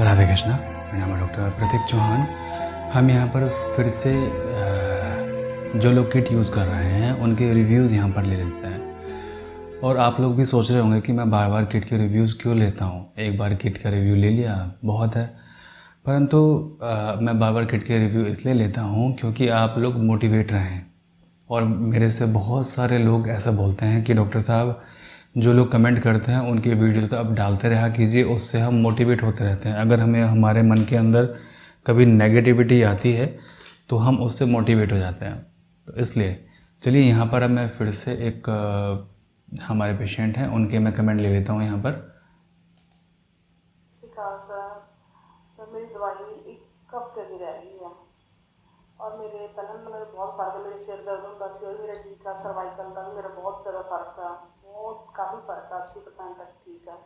राधे कृष्णा। मेरा नाम है डॉक्टर प्रतीक चौहान। हम यहाँ पर फिर से जो लोग किट यूज़ कर रहे हैं उनके रिव्यूज़ यहाँ पर ले लेते हैं। और आप लोग भी सोच रहे होंगे कि मैं बार बार किट के रिव्यूज़ क्यों लेता हूँ। एक बार किट का रिव्यू ले लिया बहुत है, परंतु मैं बार बार किट के रिव्यू इसलिए लेता हूँ क्योंकि आप लोग मोटिवेट रहें। और मेरे से बहुत सारे लोग ऐसा बोलते हैं कि डॉक्टर साहब, जो लोग कमेंट करते हैं उनकी वीडियोस तो आप डालते रहा कीजिए, उससे हम मोटिवेट होते रहते हैं। अगर हमें हमारे मन के अंदर कभी नेगेटिविटी आती है तो हम उससे मोटिवेट हो जाते हैं। तो इसलिए चलिए यहाँ पर अब मैं फिर से एक हमारे पेशेंट हैं उनके मैं कमेंट ले लेता हूँ यहाँ पर। सर मेरी दवाई एक हफ्ते की रह गई है और मेरे पहले मेरे बहुत फर्क है। मेरे सिर दर्द होता सी मेरा ठीक है, सर्वाइकल का भी मेरा बहुत ज़्यादा फर्क है, बहुत काफ़ी फर्क है, 80% तक ठीक है।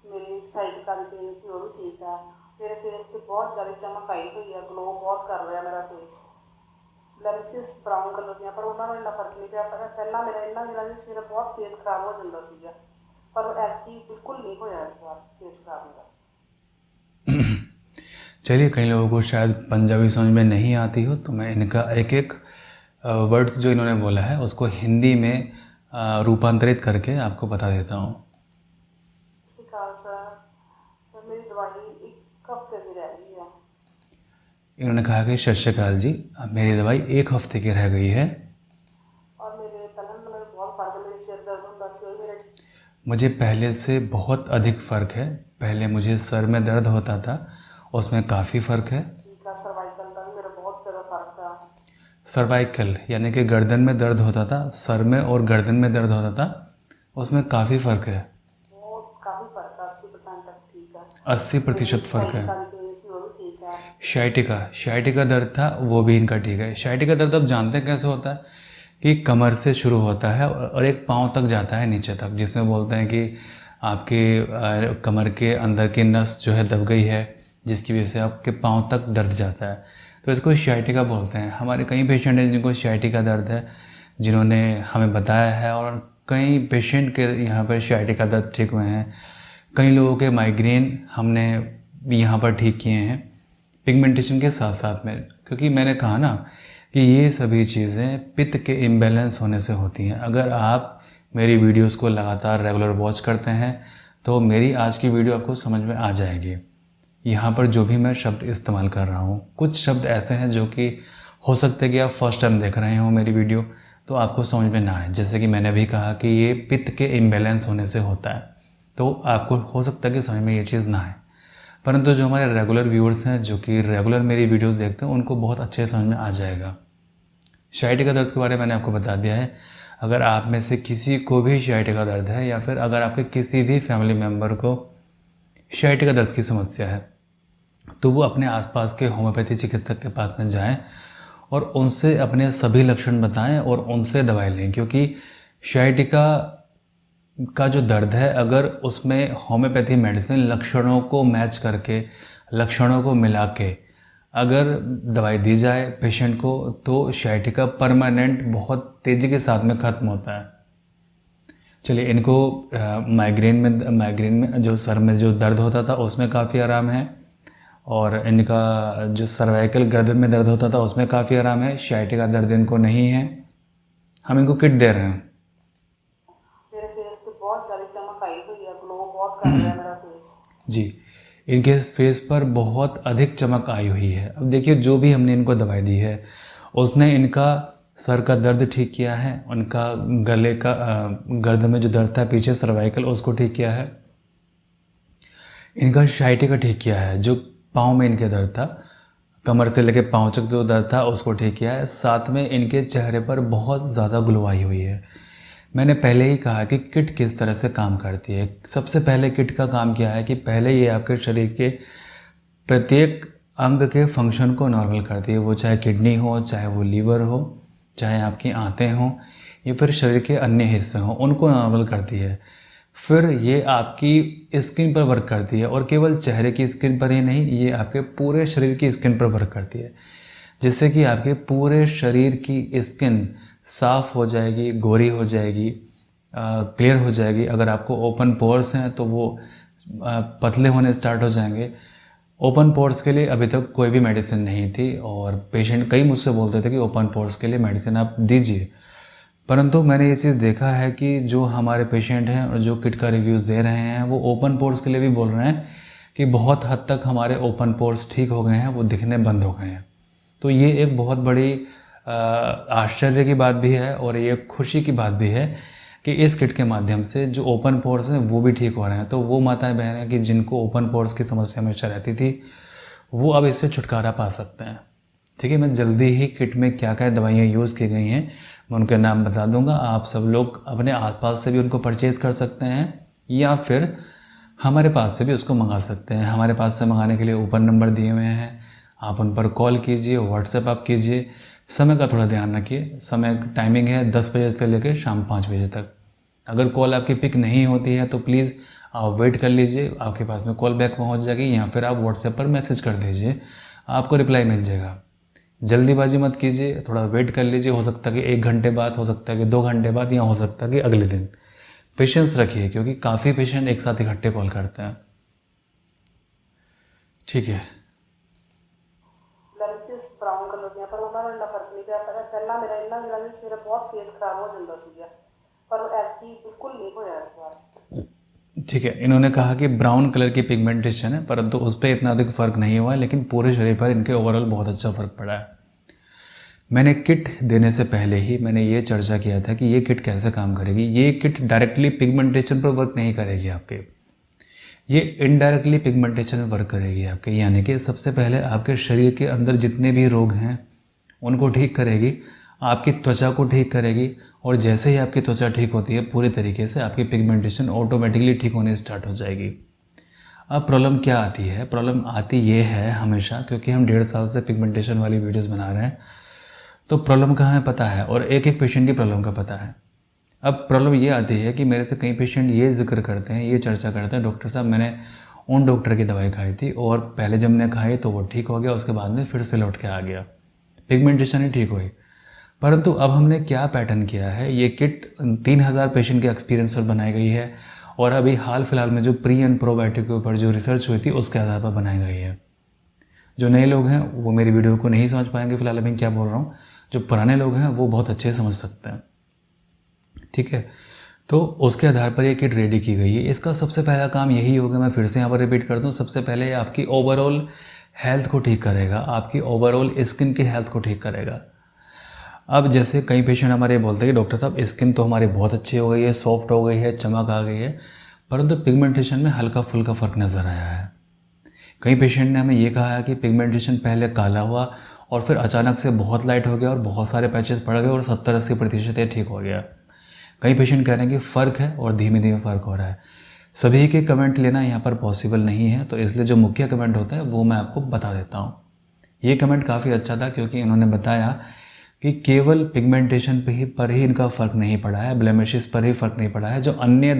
मेरी साइड का भी पेन सी वो भी ठीक है। मेरे फेस से बहुत ज़्यादा चमक आई हुई है, ग्लो बहुत कर रहा है मेरा फेस। ब्लैमिशेस ब्राउन कलर ਦੀਆਂ पर ਉਹਨਾਂ ਨੂੰ ਇੰਨਾ ਫਰਕ नहीं ਪਿਆ। पर ਪਹਿਲਾਂ मेरा ਇਹਨਾਂ ਦਿਨਾਂ ਵਿੱਚ मेरा बहुत फेस खराब हो ਜਾਂਦਾ ਸੀਗਾ, पर ਐਤਕੀ बिल्कुल नहीं होया इस बार फेस खराब मेरा। चलिए, कई लोगों को शायद पंजाबी समझ में नहीं आती हो तो मैं इनका एक एक वर्ड्स जो इन्होंने बोला है उसको हिंदी में रूपांतरित करके आपको बता देता हूँ। सर मेरी दवाई एक हफ्ते की रह गई है। इन्होंने कहा कि सत श्री अकाल जी, मेरी दवाई एक हफ्ते की रह गई है और मेरे पहले मेरे बहुत फर्क है। मेरे सिर दर्द होता सी मेरे मुझे पहले से बहुत अधिक फ़र्क है। पहले मुझे सर में दर्द होता था, उसमें काफ़ी फ़र्क है। ठीक है, सर्वाइकल का भी मेरा बहुत ज़्यादा फर्क था। सर्वाइकल यानी कि गर्दन में दर्द होता था, सर में और गर्दन में दर्द होता था, उसमें काफ़ी फ़र्क है। बहुत काफ़ी फर्क है, 80% तक ठीक है। 80% फ़र्क है। वो भी ठीक है। शाइटिका दर्द था, वो भी इनका ठीक है। शाइटिका दर्द अब जानते हैं कैसे होता है कि कमर से शुरू होता है और एक पाँव तक जाता है नीचे तक, जिसमें बोलते हैं कि आपके कमर के अंदर की नस जो है दब गई है, जिसकी वजह से आपके पाँव तक दर्द जाता है, तो इसको शाइटिका बोलते हैं। हमारे कई पेशेंट हैं जिनको शाइटिका दर्द है, जिन्होंने हमें बताया है, और कई पेशेंट के यहाँ पर शाइटिका दर्द ठीक हुए हैं। कई लोगों के माइग्रेन हमने भी यहाँ पर ठीक किए हैं पिगमेंटेशन के साथ साथ में, क्योंकि मैंने कहा ना कि ये सभी चीज़ें पित्त के इम्बैलेंस होने से होती हैं। अगर आप मेरी वीडियोस को लगातार रेगुलर वॉच करते हैं तो मेरी आज की वीडियो आपको समझ में आ जाएगी। यहाँ पर जो भी मैं शब्द इस्तेमाल कर रहा हूँ, कुछ शब्द ऐसे हैं जो कि हो सकता है कि आप फर्स्ट टाइम देख रहे हो मेरी वीडियो तो आपको समझ में ना आए। जैसे कि मैंने भी कहा कि ये पित्त के इम्बैलेंस होने से होता है, तो आपको हो सकता है कि समझ में ये चीज़ ना आए, परंतु जो हमारे रेगुलर व्यूअर्स हैं जो कि रेगुलर मेरी वीडियोस देखते हैं उनको बहुत अच्छे समझ में आ जाएगा। शाइटिका दर्द के बारे में मैंने आपको बता दिया है। अगर आप में से किसी को भी शाइटिका दर्द है या फिर अगर आपके किसी भी फैमिली मेम्बर को शाइटिका दर्द की समस्या है तो वो अपने आसपास के होम्योपैथी चिकित्सक के पास में जाएं और उनसे अपने सभी लक्षण बताएं और उनसे दवाई लें, क्योंकि शाइटिका का जो दर्द है अगर उसमें होम्योपैथी मेडिसिन लक्षणों को मैच करके, लक्षणों को मिला के अगर दवाई दी जाए पेशेंट को तो शाइटिका परमानेंट बहुत तेज़ी के साथ में ख़त्म होता है। चलिए, इनको माइग्रेन में जो सर में जो दर्द होता था उसमें काफ़ी आराम है, और इनका जो सर्वाइकल गर्दन में दर्द होता था उसमें काफ़ी आराम है। शाइटिका दर्द इनको नहीं है। हम इनको किट दे रहे हैं। मेरे फेस पे बहुत ज़्यादा चमक आई हुई है, ग्लो बहुत कर रहा है मेरा फेस। जी, इनके फेस पर बहुत अधिक चमक आई हुई है। अब देखिए, जो भी हमने इनको दवाई दी है उसने इनका सर का दर्द ठीक किया है, उनका गले का गर्दन में जो दर्द था पीछे सर्वाइकल उसको ठीक किया है, इनका शाइटिका ठीक किया है, जो पाँव में इनके दर्द था, कमर से लेकर पाँव तक जो दर्द था उसको ठीक किया है। साथ में इनके चेहरे पर बहुत ज़्यादा ग्लो आई हुई है। मैंने पहले ही कहा कि किट किस तरह से काम करती है। सबसे पहले किट का काम क्या है कि पहले ये आपके शरीर के प्रत्येक अंग के फंक्शन को नॉर्मल करती है, वो चाहे किडनी हो, चाहे वो लीवर हो, चाहे आपकी आंतें हों या फिर शरीर के अन्य हिस्से हों, उनको नॉर्मल करती है। फिर ये आपकी स्किन पर वर्क करती है, और केवल चेहरे की स्किन पर ही नहीं, ये आपके पूरे शरीर की स्किन पर वर्क करती है, जिससे कि आपके पूरे शरीर की स्किन साफ़ हो जाएगी, गोरी हो जाएगी, क्लियर हो जाएगी। अगर आपको ओपन पोर्स हैं तो वो पतले होने स्टार्ट हो जाएंगे। ओपन पोर्स के लिए अभी तक कोई भी मेडिसिन नहीं थी और पेशेंट कई मुझसे बोलते थे कि ओपन पोर्स के लिए मेडिसिन आप दीजिए, परंतु मैंने ये चीज़ देखा है कि जो हमारे पेशेंट हैं और जो किट का रिव्यूज़ दे रहे हैं वो ओपन पोर्स के लिए भी बोल रहे हैं कि बहुत हद तक हमारे ओपन पोर्स ठीक हो गए हैं, वो दिखने बंद हो गए हैं। तो ये एक बहुत बड़ी आश्चर्य की बात भी है और ये खुशी की बात भी है कि इस किट के माध्यम से जो ओपन पोर्स हैं वो भी ठीक हो रहे हैं। तो वो माताएं बहनें कि जिनको ओपन पोर्स की समस्या हमेशा रहती थी वो अब इससे छुटकारा पा सकते हैं। ठीक है, मैं जल्दी ही किट में क्या क्या दवाइयाँ यूज़ की गई हैं मैं उनके नाम बता दूंगा। आप सब लोग अपने आसपास से भी उनको परचेज़ कर सकते हैं या फिर हमारे पास से भी उसको मंगा सकते हैं। हमारे पास से मंगाने के लिए ऊपर नंबर दिए हुए हैं, आप उन पर कॉल कीजिए, व्हाट्सएप आप कीजिए। समय का थोड़ा ध्यान रखिए, समय टाइमिंग है 10 बजे से लेकर शाम 5 बजे तक। अगर कॉल आपकी पिक नहीं होती है तो प्लीज़ आप वेट कर लीजिए, आपके पास में कॉल बैक पहुंच जाएगी या फिर आप व्हाट्सएप पर मैसेज कर दीजिए, आपको रिप्लाई मिल जाएगा। जल्दीबाजी मत कीजिए, थोड़ा वेट कर लीजिए। हो सकता है कि 1 घंटे बाद, हो सकता है कि 2 घंटे बाद, या हो सकता है कि अगले दिन। पेशेंस रखिए क्योंकि काफ़ी पेशेंट एक साथ इकट्ठे कॉल करते हैं। ठीक है, ਲੈਂਸਿਸ ਬਰਾਊਨ ਕਲਰ ਦੀਆਂ, ਪਰ ਉਹਨਾਂ ਨਾਲ ਇੰਨਾ ਫਰਕ ਨਹੀਂ ਪਿਆ। ਪਹਿਲਾਂ ਮੇਰਾ ਇਹਨਾਂ ਦਿਨਾਂ ਵਿੱਚ ਮੇਰਾ ਬਹੁਤ ਫੇਸ ਖਰਾਬ ਹੋ ਜਾਂਦਾ ਸੀਗਾ, ਪਰ ਐਤਕੀ बिल्कुल नहीं होया इस बार। ठीक है, इन्होंने कहा कि ब्राउन कलर की पिगमेंटेशन है परंतु उस पर इतना अधिक फ़र्क नहीं हुआ है, लेकिन पूरे शरीर पर इनके ओवरऑल बहुत अच्छा फ़र्क पड़ा है। मैंने किट देने से पहले ही मैंने ये चर्चा किया था कि ये किट कैसे काम करेगी। ये किट डायरेक्टली पिगमेंटेशन पर वर्क नहीं करेगी आपके, ये इनडायरेक्टली पिगमेंटेशन में वर्क करेगी आपके। यानी कि सबसे पहले आपके शरीर के अंदर जितने भी रोग हैं उनको ठीक करेगी, आपकी त्वचा को ठीक करेगी, और जैसे ही आपकी त्वचा ठीक होती है पूरी तरीके से आपकी पिगमेंटेशन ऑटोमेटिकली ठीक होने स्टार्ट हो जाएगी। अब प्रॉब्लम क्या आती है? प्रॉब्लम आती ये है हमेशा, क्योंकि हम 1.5 साल से पिगमेंटेशन वाली वीडियोस बना रहे हैं, तो प्रॉब्लम कहाँ है पता है, और एक एक पेशेंट की प्रॉब्लम का पता है। अब प्रॉब्लम ये आती है कि मेरे से कई पेशेंट ये जिक्र करते हैं, ये चर्चा करते हैं, डॉक्टर साहब मैंने उन डॉक्टर की दवाई खाई थी और पहले जब मैंने खाई तो वो ठीक हो गया, उसके बाद में फिर से लौट के आ गया, पिगमेंटेशन ही ठीक हुई। परंतु अब हमने क्या पैटर्न किया है, ये किट 3000 पेशेंट के एक्सपीरियंस पर बनाई गई है और अभी हाल फिलहाल में जो प्री एंड प्रोबायोटिक के ऊपर जो रिसर्च हुई थी उसके आधार पर बनाई गई है। जो नए लोग हैं वो मेरी वीडियो को नहीं समझ पाएंगे फिलहाल मैं क्या बोल रहा हूँ, जो पुराने लोग हैं वो बहुत अच्छे से समझ सकते हैं। ठीक है, तो उसके आधार पर ये किट रेडी की गई है। इसका सबसे पहला काम यही होगा, मैं फिर से यहाँ पर रिपीट कर दूँ, सबसे पहले आपकी ओवरऑल हेल्थ को ठीक करेगा, आपकी ओवरऑल स्किन की हेल्थ को ठीक करेगा। अब जैसे कई पेशेंट हमारे बोलते हैं कि डॉक्टर साहब स्किन तो हमारी बहुत अच्छी हो गई है, सॉफ्ट हो गई है, चमक आ गई है, परंतु पिगमेंटेशन में हल्का फुल्का फ़र्क नज़र आया है। कई पेशेंट ने हमें ये कहा है कि पिगमेंटेशन पहले काला हुआ और फिर अचानक से बहुत लाइट हो गया और बहुत सारे पैचेस पड़ गए और 70-80% ये ठीक हो गया। कई पेशेंट कह रहे हैं कि फ़र्क है और धीमे धीमे फ़र्क हो रहा है। सभी के कमेंट लेना यहाँ पर पॉसिबल नहीं है, तो इसलिए जो मुख्य कमेंट होता है वो मैं आपको बता देता हूँ। ये कमेंट काफ़ी अच्छा था क्योंकि इन्होंने बताया कि केवल पिगमेंटेशन पर ही इनका फ़र्क नहीं पड़ा है, ब्लेमिशेस पर ही फ़र्क नहीं पड़ा है, जो अन्य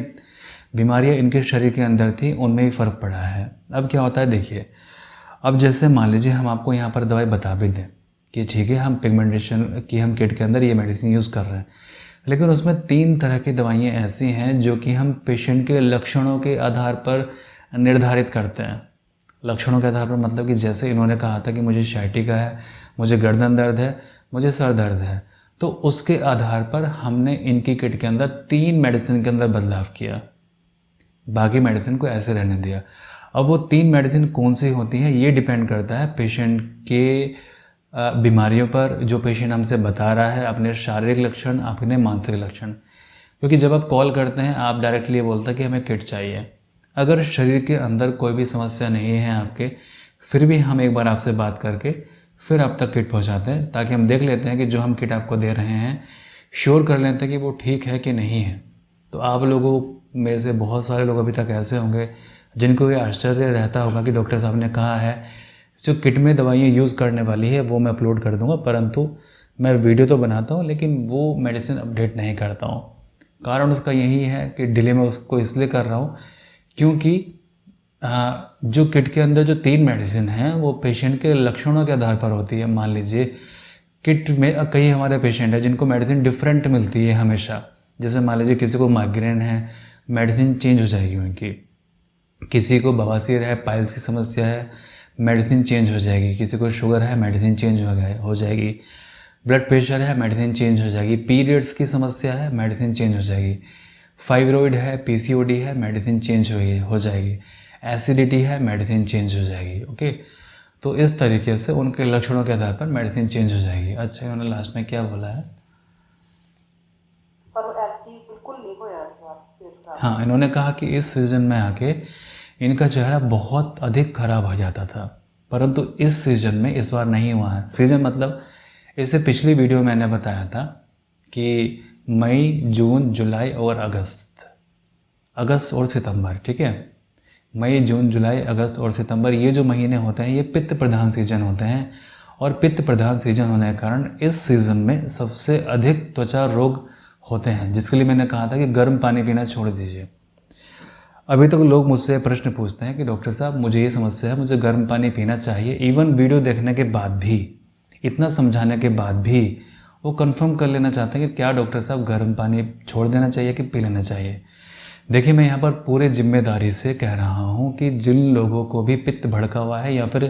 बीमारियाँ इनके शरीर के अंदर थी उनमें ही फ़र्क पड़ा है। अब क्या होता है देखिए, अब जैसे मान लीजिए हम आपको यहाँ पर दवाई बता भी दें कि ठीक है हम पिगमेंटेशन की हम किट के अंदर ये मेडिसिन यूज़ कर रहे हैं, लेकिन उसमें 3 तरह की दवाइयाँ ऐसी हैं जो कि हम पेशेंट के लक्षणों के आधार पर निर्धारित करते हैं। लक्षणों के आधार पर मतलब कि जैसे इन्होंने कहा था कि मुझे शाइटिका है, मुझे गर्दन दर्द है, मुझे सर दर्द है, तो उसके आधार पर हमने इनकी किट के अंदर 3 मेडिसिन के अंदर बदलाव किया, बाकी मेडिसिन को ऐसे रहने दिया। अब वो 3 मेडिसिन कौन सी होती हैं ये डिपेंड करता है पेशेंट के बीमारियों पर, जो पेशेंट हमसे बता रहा है, अपने शारीरिक लक्षण, अपने मानसिक लक्षण। क्योंकि जब आप कॉल करते हैं आप डायरेक्टली ये बोलते हैं कि हमें किट चाहिए। अगर शरीर के अंदर कोई भी समस्या नहीं है आपके, फिर भी हम एक बार आपसे बात करके फिर आप तक किट पहुंचाते हैं, ताकि हम देख लेते हैं कि जो हम किट आपको दे रहे हैं श्योर कर लेते हैं कि वो ठीक है कि नहीं है। तो आप लोगों में से बहुत सारे लोग अभी तक ऐसे होंगे जिनको ये आश्चर्य रहता होगा कि डॉक्टर साहब ने कहा है जो किट में दवाइयाँ यूज़ करने वाली है वो मैं अपलोड कर दूंगा, परंतु मैं वीडियो तो बनाता हूँ लेकिन वो मेडिसिन अपडेट नहीं करता हूँ। कारण उसका यही है कि डिले में उसको इसलिए कर रहा हूँ क्योंकि जो किट के अंदर जो 3 मेडिसिन हैं वो पेशेंट के लक्षणों के आधार पर होती है। मान लीजिए किट में कई हमारे पेशेंट हैं जिनको मेडिसिन डिफरेंट मिलती है हमेशा। जैसे मान लीजिए किसी को माइग्रेन है, मेडिसिन चेंज हो जाएगी उनकी, किसी को बवासीर है, पाइल्स की समस्या है, मेडिसिन चेंज हो जाएगी। किसी को शुगर है, मेडिसिन चेंज हो जाएगी। ब्लड प्रेशर है, मेडिसिन चेंज हो जाएगी। पीरियड्स की समस्या है, मेडिसिन चेंज हो जाएगी। फाइब्रॉइड है, पीसीओडी है, मेडिसिन चेंज हो जाएगी। एसिडिटी है, मेडिसिन चेंज हो जाएगी। ओके, तो इस तरीके से उनके लक्षणों के आधार पर मेडिसिन चेंज हो जाएगी। अच्छा, इन्होंने लास्ट में क्या बोला है? पर ऐसी बिल्कुल नहीं होया इस बार फेस खराब। हाँ, इन्होंने कहा कि इस सीज़न में आके इनका चेहरा बहुत अधिक खराब हो जाता था, परंतु इस सीज़न में इस बार नहीं हुआ है। सीज़न मतलब इससे पिछली वीडियो में मैंने बताया था कि मई, जून, जुलाई और अगस्त और सितंबर, ठीक है। मई, जून, जुलाई, अगस्त और सितंबर ये जो महीने होते हैं ये पित्त प्रधान सीजन होते हैं, और पित्त प्रधान सीजन होने के कारण इस सीज़न में सबसे अधिक त्वचा रोग होते हैं, जिसके लिए मैंने कहा था कि गर्म पानी पीना छोड़ दीजिए। अभी तक लोग मुझसे प्रश्न पूछते हैं कि डॉक्टर साहब मुझे ये समस्या है, मुझे गर्म पानी पीना चाहिए। इवन वीडियो देखने के बाद भी, इतना समझाने के बाद भी वो कंफर्म कर लेना चाहते हैं कि क्या डॉक्टर साहब गर्म पानी छोड़ देना चाहिए कि पी लेना चाहिए। देखिए, मैं यहाँ पर पूरे जिम्मेदारी से कह रहा हूँ कि जिन लोगों को भी पित्त भड़का हुआ है या फिर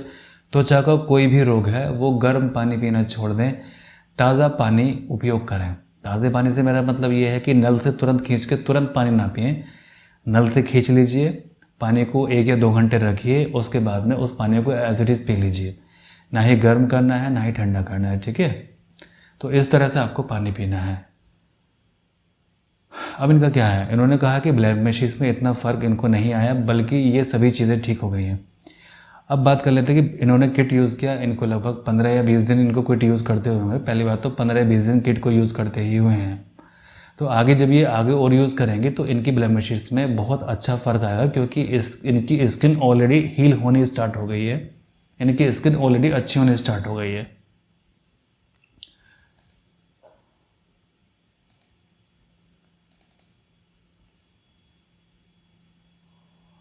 त्वचा का कोई भी रोग है वो गर्म पानी पीना छोड़ दें, ताज़ा पानी उपयोग करें। ताज़े पानी से मेरा मतलब ये है कि नल से तुरंत खींच के तुरंत पानी ना पिएं। नल से खींच लीजिए, पानी को 1 या 2 घंटे रखिए, उसके बाद में उस पानी को एज इट इज़ पी लीजिए। ना ही गर्म करना है, ना ही ठंडा करना है, ठीक है। तो इस तरह से आपको पानी पीना है। अब इनका क्या है? इन्होंने कहा कि ब्लेमिशेस में इतना फ़र्क इनको नहीं आया, बल्कि ये सभी चीज़ें ठीक हो गई हैं। अब बात कर लेते हैं कि इन्होंने किट यूज़ किया। इनको लगभग 15 या 20 दिन इनको किट यूज़ करते हुए होंगे। पहली बात तो 15 या 20 दिन किट को यूज़ करते ही हुए हैं। तो आगे जब ये आगे और यूज़ करेंगे तो इनकी ब्लेमिशेस में बहुत अच्छा फ़र्क आएगा, क्योंकि इनकी स्किन ऑलरेडी हील होनी स्टार्ट हो गई है। इनकी स्किन ऑलरेडी अच्छी होनी स्टार्ट हो गई है।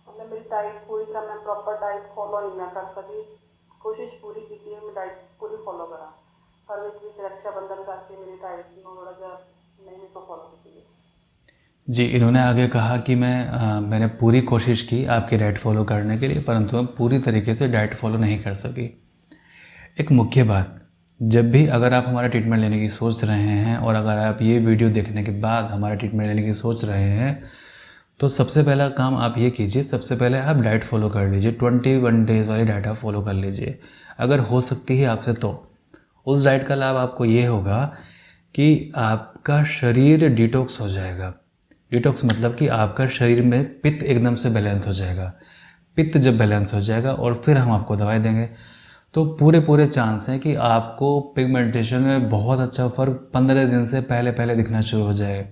मतलब मेरी डाइट पूरी तरह मैं प्रॉपर डाइट फॉलो नहीं मैं कर सकी। कोशिश पूरी की थी मैं डाइट पूरी फॉलो करा, पर बीच बीच रक्षाबंधन करके मेरी डाइट थोड़ा जा नहीं को फॉलो की थी। जी, इन्होंने आगे कहा कि मैंने पूरी कोशिश की आपकी डाइट फॉलो करने के लिए, परंतु मैं पूरी तरीके से डाइट फॉलो नहीं कर सकी। एक मुख्य बात, जब भी अगर आप हमारा ट्रीटमेंट लेने की सोच रहे हैं और अगर आप ये वीडियो देखने के बाद हमारा ट्रीटमेंट लेने की सोच रहे हैं, तो सबसे पहला काम आप ये कीजिए, सबसे पहले आप डाइट फॉलो कर लीजिए। 21 डेज़ वाली डाइट आप फॉलो कर लीजिए अगर हो सकती है आपसे। तो उस डाइट का लाभ आपको ये होगा कि आपका शरीर डिटॉक्स हो जाएगा। डिटॉक्स मतलब कि आपका शरीर में पित्त एकदम से बैलेंस हो जाएगा। पित्त जब बैलेंस हो जाएगा और फिर हम आपको दवाई देंगे, तो पूरे चांस हैं कि आपको पिगमेंटेशन में बहुत अच्छा फ़र्क 15 दिन से पहले दिखना शुरू हो जाए।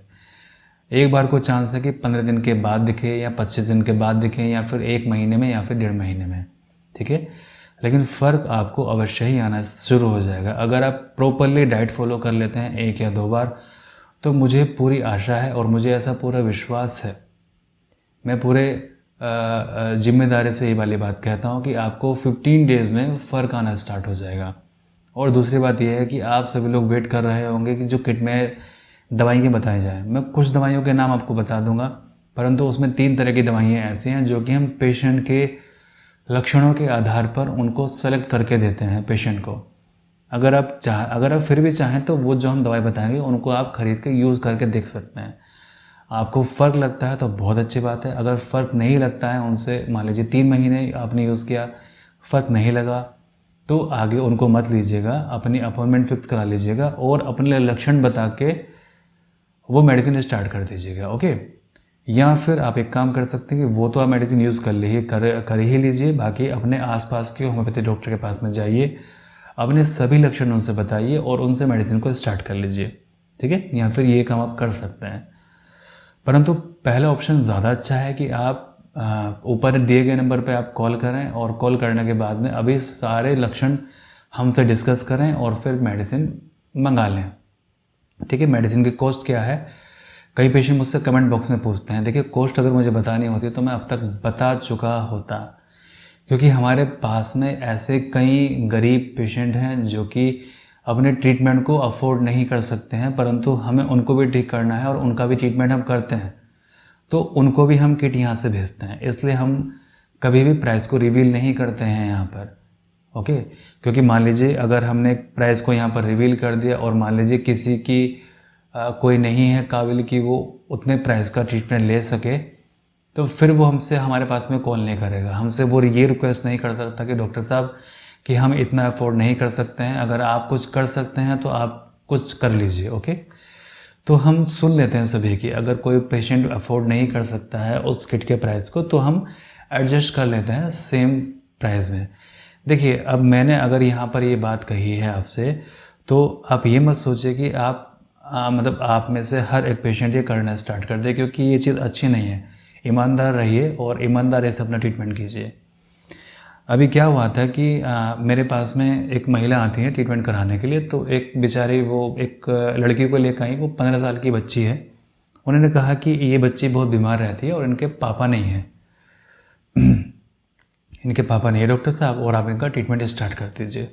एक बार को चांस है कि 15 दिन के बाद दिखे, या 25 दिन के बाद दिखे, या फिर 1 महीने में, या फिर 1.5 महीने में, ठीक है। लेकिन फ़र्क आपको अवश्य ही आना शुरू हो जाएगा अगर आप प्रॉपरली डाइट फॉलो कर लेते हैं 1 या 2 बार। तो मुझे पूरी आशा है और मुझे ऐसा पूरा विश्वास है, मैं पूरे जिम्मेदारी से ये वाली बात कहता हूँ कि आपको 15 डेज़ में फ़र्क आना स्टार्ट हो जाएगा। और दूसरी बात यह है कि आप सभी लोग वेट कर रहे होंगे कि जो किट में दवाइयाँ बताई जाएँ। मैं कुछ दवाइयों के नाम आपको बता दूंगा, परंतु उसमें 3 तरह की दवाइयाँ ऐसी हैं जो कि हम पेशेंट के लक्षणों के आधार पर उनको सेलेक्ट करके देते हैं पेशेंट को। अगर आप फिर भी चाहें तो वो जो हम दवाई बताएंगे उनको आप खरीद के यूज़ करके देख सकते हैं। आपको फ़र्क लगता है तो बहुत अच्छी बात है। अगर फ़र्क नहीं लगता है उनसे, मान लीजिए 3 महीने आपने यूज़ किया, फ़र्क नहीं लगा, तो आगे उनको मत लीजिएगा, अपनी अपॉइंटमेंट फिक्स करा लीजिएगा और अपने लक्षण बता के वो मेडिसिन स्टार्ट कर दीजिएगा, ओके। या फिर आप एक काम कर सकते हैं कि वो तो आप मेडिसिन यूज़ कर ही लीजिए, बाकी अपने आसपास के होम्योपैथी डॉक्टर के पास में जाइए, अपने सभी लक्षण उनसे बताइए और उनसे मेडिसिन को स्टार्ट कर लीजिए, ठीक है। या फिर ये काम आप कर सकते हैं। परंतु पहला ऑप्शन ज़्यादा अच्छा है कि आप ऊपर दिए गए नंबर पे आप कॉल करें और कॉल करने के बाद में अभी सारे लक्षण हमसे डिस्कस करें और फिर मेडिसिन मंगा लें, ठीक है। मेडिसिन की कॉस्ट क्या है, कई पेशेंट मुझसे कमेंट बॉक्स में पूछते हैं। देखिए, कॉस्ट अगर मुझे बतानी होती तो मैं अब तक बता चुका होता, क्योंकि हमारे पास में ऐसे कई गरीब पेशेंट हैं जो कि अपने ट्रीटमेंट को अफोर्ड नहीं कर सकते हैं, परंतु हमें उनको भी ठीक करना है और उनका भी ट्रीटमेंट हम करते हैं, तो उनको भी हम किट यहाँ से भेजते हैं। इसलिए हम कभी भी प्राइस को रिवील नहीं करते हैं यहाँ पर, ओके। क्योंकि मान लीजिए अगर हमने प्राइस को यहाँ पर रिवील कर दिया और मान लीजिए किसी की कोई नहीं है काबिल कि वो उतने प्राइस का ट्रीटमेंट ले सके, तो फिर वो हमसे हमारे पास में कॉल नहीं करेगा, हमसे वो ये रिक्वेस्ट नहीं कर सकता कि डॉक्टर साहब कि हम इतना अफोर्ड नहीं कर सकते हैं, अगर आप कुछ कर सकते हैं तो आप कुछ कर लीजिए। ओके, तो हम सुन लेते हैं सभी की, अगर कोई पेशेंट अफोर्ड नहीं कर सकता है उस किट के प्राइस को तो हम एडजस्ट कर लेते हैं सेम प्राइस में। देखिए, अब मैंने अगर यहाँ पर ये बात कही है आपसे, तो आप ये मत सोचिए कि आप मतलब आप में से हर एक पेशेंट ये करना स्टार्ट कर दे, क्योंकि ये चीज़ अच्छी नहीं है। ईमानदार रहिए और ईमानदारी से अपना ट्रीटमेंट कीजिए। अभी क्या हुआ था कि मेरे पास में एक महिला आती है ट्रीटमेंट कराने के लिए, तो एक बेचारी वो एक लड़की को लेकर आई, वो 15 साल की बच्ची है। उन्होंने कहा कि ये बच्ची बहुत बीमार रहती है और इनके पापा नहीं है इनके पापा नहीं है डॉक्टर साहब, और आप इनका ट्रीटमेंट स्टार्ट कर दीजिए।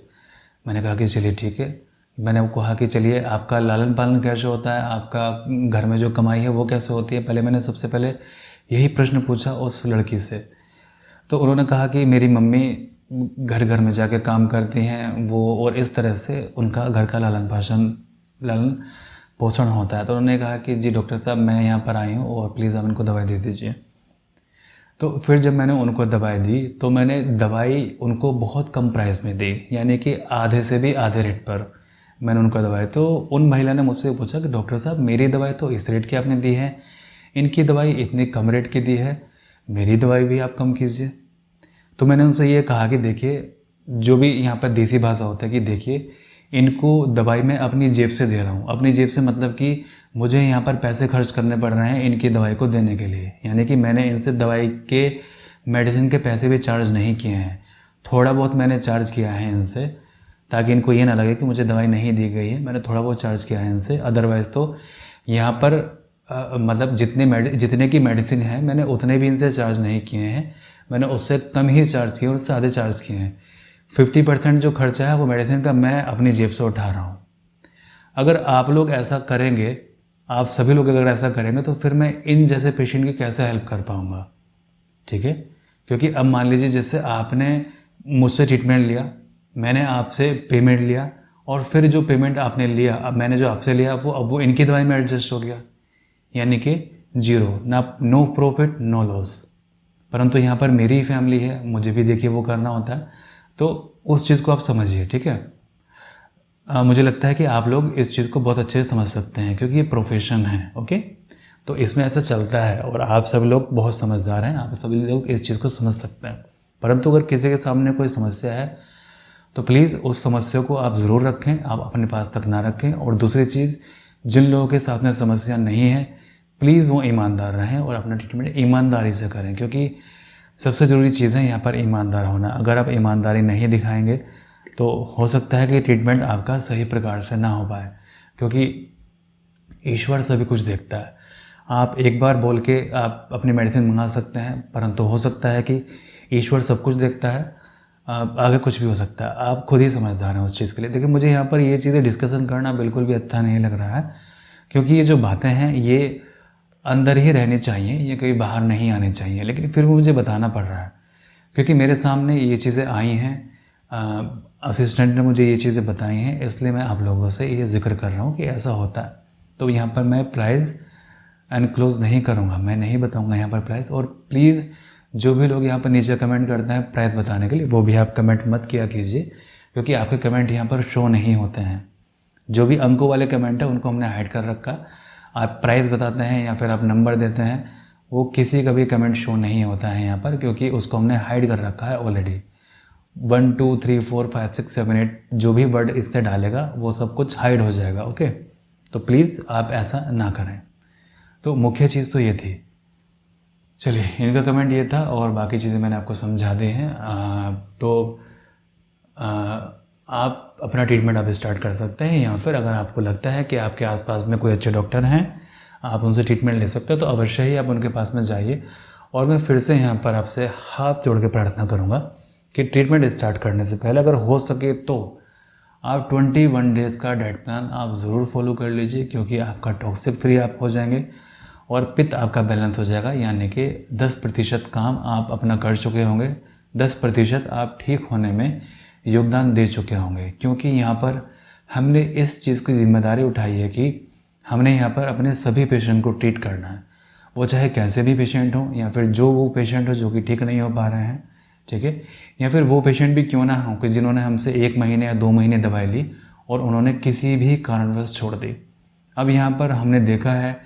मैंने कहा कि चलिए ठीक है। मैंने कहा कि चलिए आपका लालन पालन कैसे होता है, आपका घर में जो कमाई है वो कैसे होती है, पहले मैंने सबसे पहले यही प्रश्न पूछा उस लड़की से। तो उन्होंने कहा कि मेरी मम्मी घर घर में जाके काम करती हैं वो, और इस तरह से उनका घर का लालन पोषण होता है। तो उन्होंने कहा कि जी डॉक्टर साहब मैं यहाँ पर आई हूँ और प्लीज़ आप इनको दवाई दे दीजिए। तो फिर जब मैंने उनको दवाई दी तो मैंने दवाई उनको बहुत कम प्राइस में दी, यानी कि आधे से भी आधे रेट पर मैंने उनको दवाई। तो उन महिला ने मुझसे पूछा कि डॉक्टर साहब मेरी दवाई तो इस रेट की आपने दी है, इनकी दवाई इतनी कम रेट की दी है, मेरी दवाई भी आप कम कीजिए। तो मैंने उनसे ये कहा कि देखिए, जो भी यहाँ पर देसी भाषा होता है कि देखिए, इनको दवाई मैं अपनी जेब से दे रहा हूँ। अपनी जेब से मतलब कि मुझे यहाँ पर पैसे खर्च करने पड़ रहे हैं इनकी दवाई को देने के लिए, यानी कि मैंने इनसे दवाई के मेडिसिन के पैसे भी चार्ज नहीं किए हैं। थोड़ा बहुत मैंने चार्ज किया है इनसे, ताकि इनको ये ना लगे कि मुझे दवाई नहीं दी गई है। मैंने थोड़ा बहुत चार्ज किया है इनसे, अदरवाइज़ तो यहाँ पर मतलब जितने की मेडिसिन है मैंने उतने भी इनसे चार्ज नहीं किए हैं, मैंने उससे कम ही चार्ज किए और उससे आधे चार्ज किए हैं। 50% जो खर्चा है वो मेडिसिन का मैं अपनी जेब से उठा रहा हूँ। अगर आप लोग ऐसा करेंगे, आप सभी लोग अगर ऐसा करेंगे, तो फिर मैं इन जैसे पेशेंट की कैसे हेल्प कर पाऊँगा, ठीक है। क्योंकि अब मान लीजिए जैसे आपने मुझसे ट्रीटमेंट लिया, मैंने आपसे पेमेंट लिया, और फिर जो पेमेंट आपने लिया, अब मैंने जो आपसे लिया अब वो इनकी दवाई में एडजस्ट हो गया, यानी कि जीरो ना, नो प्रॉफिट नो लॉस। परंतु यहाँ पर मेरी फैमिली है, मुझे भी देखिए वो करना होता है, तो उस चीज़ को आप समझिए, ठीक है। मुझे लगता है कि आप लोग इस चीज़ को बहुत अच्छे से समझ सकते हैं, क्योंकि ये प्रोफेशन है। ओके, तो इसमें ऐसा चलता है और आप सब लोग बहुत समझदार हैं, आप सभी लोग इस चीज़ को समझ सकते हैं। परंतु अगर किसी के सामने कोई समस्या है तो प्लीज़ उस समस्या को आप ज़रूर रखें, आप अपने पास तक ना रखें। और दूसरी चीज़, जिन लोगों के साथ में समस्या नहीं है प्लीज़ वो ईमानदार रहें और अपना ट्रीटमेंट ईमानदारी से करें, क्योंकि सबसे ज़रूरी चीज़ है यहाँ पर ईमानदार होना। अगर आप ईमानदारी नहीं दिखाएंगे तो हो सकता है कि ट्रीटमेंट आपका सही प्रकार से ना हो पाए, क्योंकि ईश्वर सभी कुछ देखता है। आप एक बार बोल के आप अपनी मेडिसिन मंगा सकते हैं, परंतु हो सकता है कि ईश्वर सब कुछ देखता है, आगे कुछ भी हो सकता है। आप खुद ही समझदार हैं उस चीज़ के लिए। देखिए, मुझे यहाँ पर ये चीज़ें डिस्कशन करना बिल्कुल भी अच्छा नहीं लग रहा है, क्योंकि ये जो बातें हैं ये अंदर ही रहनी चाहिए, ये कहीं बाहर नहीं आनी चाहिए, लेकिन फिर भी मुझे बताना पड़ रहा है क्योंकि मेरे सामने ये चीज़ें आई हैं, असिस्टेंट ने मुझे ये चीज़ें बताई हैं, इसलिए मैं आप लोगों से ये जिक्र कर रहा हूँ कि ऐसा होता है। तो यहाँ पर मैं प्राइस एनक्लोज नहीं करूँगा, मैं नहीं बताऊँगा यहाँ पर प्राइस। और प्लीज़ जो भी लोग यहाँ पर नीचे कमेंट करते हैं प्राइस बताने के लिए, वो भी आप कमेंट मत किया कीजिए, क्योंकि आपके कमेंट यहाँ पर शो नहीं होते हैं। जो भी अंकों वाले कमेंट है उनको हमने हाइड कर रखा। आप प्राइस बताते हैं या फिर आप नंबर देते हैं, वो किसी का भी कमेंट शो नहीं होता है यहाँ पर, क्योंकि उसको हमने हाइड कर रखा है ऑलरेडी। 1 2 3 4 5 6 7 8 जो भी वर्ड इससे डालेगा वो सब कुछ हाइड हो जाएगा। ओके, तो प्लीज़ आप ऐसा ना करें। तो मुख्य चीज़ तो ये थी। चलिए, इनका कमेंट ये था और बाकी चीज़ें मैंने आपको समझा दी हैं। आप अपना ट्रीटमेंट आप स्टार्ट कर सकते हैं, या फिर अगर आपको लगता है कि आपके आसपास में कोई अच्छे डॉक्टर हैं, आप उनसे ट्रीटमेंट ले सकते हैं, तो अवश्य ही आप उनके पास में जाइए। और मैं फिर से यहाँ पर आपसे हाथ जोड़ के प्रार्थना करूँगा कि ट्रीटमेंट स्टार्ट करने से पहले अगर हो सके तो आप 21 डेज़ का डाइट प्लान आप ज़रूर फॉलो कर लीजिए, क्योंकि आपका टॉक्सिक फ्री आप हो जाएंगे और पित्त आपका बैलेंस हो जाएगा, यानी कि 10% काम आप अपना कर चुके होंगे, 10% आप ठीक होने में योगदान दे चुके होंगे, क्योंकि यहाँ पर हमने इस चीज़ की जिम्मेदारी उठाई है कि हमने यहाँ पर अपने सभी पेशेंट को ट्रीट करना है, वो चाहे कैसे भी पेशेंट हो, या फिर जो वो पेशेंट हो जो कि ठीक नहीं हो पा रहे हैं, ठीक है, या फिर वो पेशेंट भी क्यों ना हो कि जिन्होंने हमसे 1 महीने या 2 महीने दवाई ली और उन्होंने किसी भी कारणवश छोड़ दी। अब यहाँ पर हमने देखा है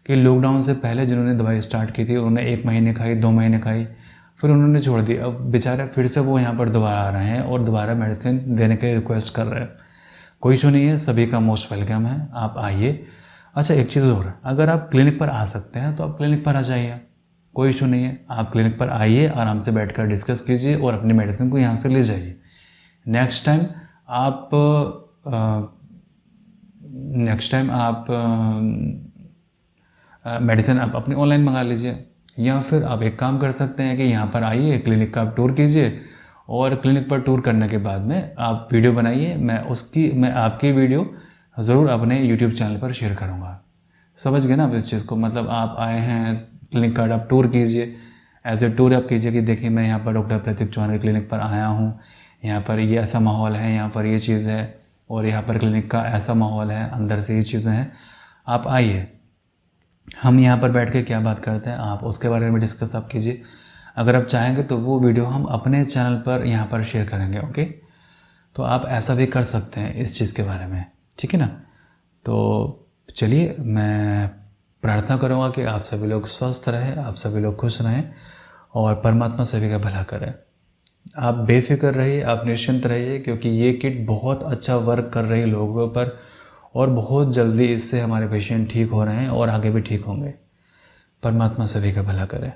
कि लॉकडाउन से पहले जिन्होंने दवाई स्टार्ट की थी उन्होंने 1 महीने खाई, 2 महीने खाई, फिर उन्होंने छोड़ दी। अब बेचारे फिर से वो यहाँ पर दोबारा आ रहे हैं और दोबारा मेडिसिन देने के रिक्वेस्ट कर रहे हैं। कोई इशू नहीं है, सभी का मोस्ट वेलकम है, आप आइए। अच्छा, एक चीज़ और, अगर आप क्लिनिक पर आ सकते हैं तो आप क्लिनिक पर आ जाइए, कोई इशू नहीं है। आप क्लिनिक पर आइए, आराम से बैठकर डिस्कस कीजिए और अपनी मेडिसिन को यहाँ से ले जाइए। नेक्स्ट टाइम आप मेडिसिन आप अपनी ऑनलाइन मंगा लीजिए, या फिर आप एक काम कर सकते हैं कि यहाँ पर आइए, क्लिनिक का आप टूर कीजिए और क्लिनिक पर टूर करने के बाद में आप वीडियो बनाइए, मैं आपकी वीडियो ज़रूर अपने यूट्यूब चैनल पर शेयर करूँगा। समझ गए ना आप इस चीज़ को? मतलब आप आए हैं क्लिनिक का, आप टूर कीजिए, एज ए टूर आप कीजिए कि देखिए मैं यहाँ पर डॉक्टर प्रतीक चौहान के क्लिनिक पर आया हूँ, यहाँ पर ये ऐसा माहौल है, यहाँ पर ये चीज़ है, और यहाँ पर क्लिनिक का ऐसा माहौल है, अंदर से ये चीज़ें हैं। आप आइए, हम यहाँ पर बैठ के क्या बात करते हैं आप उसके बारे में डिस्कस आप कीजिए। अगर आप चाहेंगे तो वो वीडियो हम अपने चैनल पर यहाँ पर शेयर करेंगे, ओके? तो आप ऐसा भी कर सकते हैं इस चीज़ के बारे में, ठीक है ना? तो चलिए, मैं प्रार्थना करूँगा कि आप सभी लोग स्वस्थ रहें, आप सभी लोग खुश रहें और परमात्मा सभी का भला करें। आप बेफिक्र रहिए, आप निश्चिंत रहिए, क्योंकि ये किट बहुत अच्छा वर्क कर रही है लोगों पर और बहुत जल्दी इससे हमारे पेशेंट ठीक हो रहे हैं और आगे भी ठीक होंगे। परमात्मा सभी का भला करे।